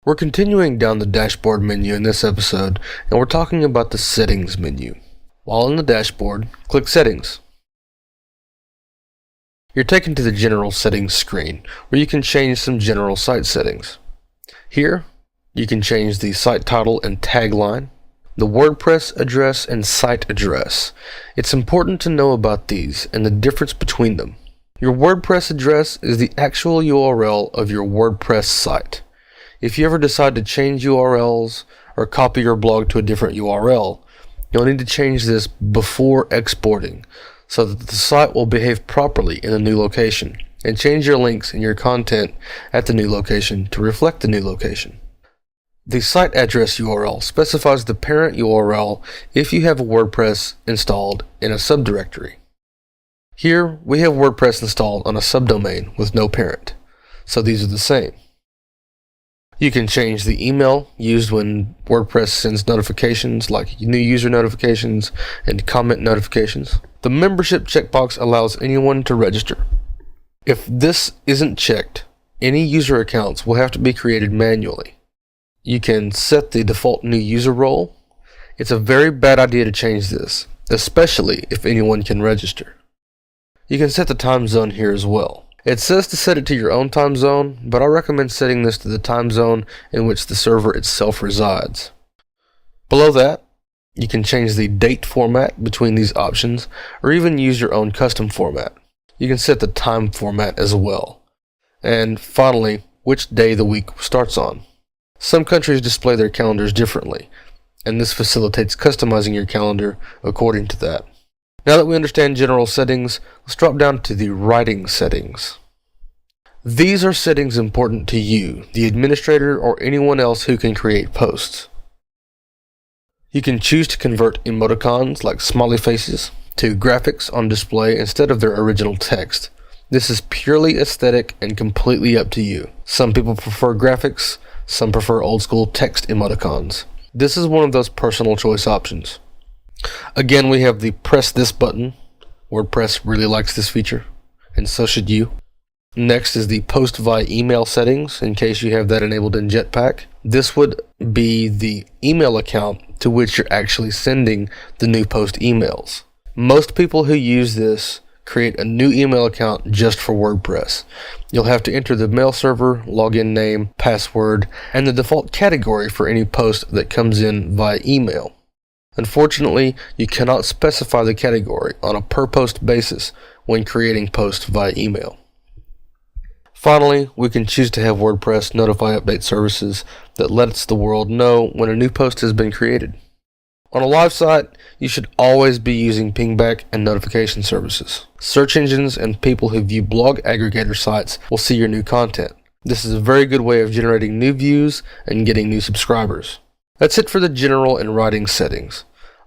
We're continuing down the dashboard menu in this episode, and we're talking about the settings menu. While in the dashboard, click Settings. You're taken to the General Settings screen, where you can change some general site settings. Here, you can change the site title and tagline, the WordPress address and site address. It's important to know about these and the difference between them. Your WordPress address is the actual URL of your WordPress site. If you ever decide to change URLs or copy your blog to a different URL, you'll need to change this before exporting so that the site will behave properly in the new location, and change your links and your content at the new location to reflect the new location. The site address URL specifies the parent URL if you have WordPress installed in a subdirectory. Here, we have WordPress installed on a subdomain with no parent, so these are the same. You can change the email used when WordPress sends notifications like new user notifications and comment notifications. The membership checkbox allows anyone to register. If this isn't checked, any user accounts will have to be created manually. You can set the default new user role. It's a very bad idea to change this, especially if anyone can register. You can set the time zone here as well. It says to set it to your own time zone, but I recommend setting this to the time zone in which the server itself resides. Below that, you can change the date format between these options, or even use your own custom format. You can set the time format as well. And finally, which day the week starts on. Some countries display their calendars differently, and this facilitates customizing your calendar according to that. Now that we understand general settings, let's drop down to the writing settings. These are settings important to you, the administrator, or anyone else who can create posts. You can choose to convert emoticons like smiley faces to graphics on display instead of their original text. This is purely aesthetic and completely up to you. Some people prefer graphics, some prefer old school text emoticons. This is one of those personal choice options. Again, we have the press this button. WordPress really likes this feature, and so should you. Next is the post via email settings, in case you have that enabled in Jetpack. This would be the email account to which you're actually sending the new post emails. Most people who use this create a new email account just for WordPress. You'll have to enter the mail server, login name, password, and the default category for any post that comes in via email. Unfortunately, you cannot specify the category on a per post basis when creating posts via email. Finally, we can choose to have WordPress notify update services that lets the world know when a new post has been created. On a live site, you should always be using pingback and notification services. Search engines and people who view blog aggregator sites will see your new content. This is a very good way of generating new views and getting new subscribers. That's it for the general and writing settings.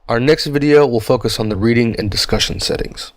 Our next video will focus on the reading and discussion settings.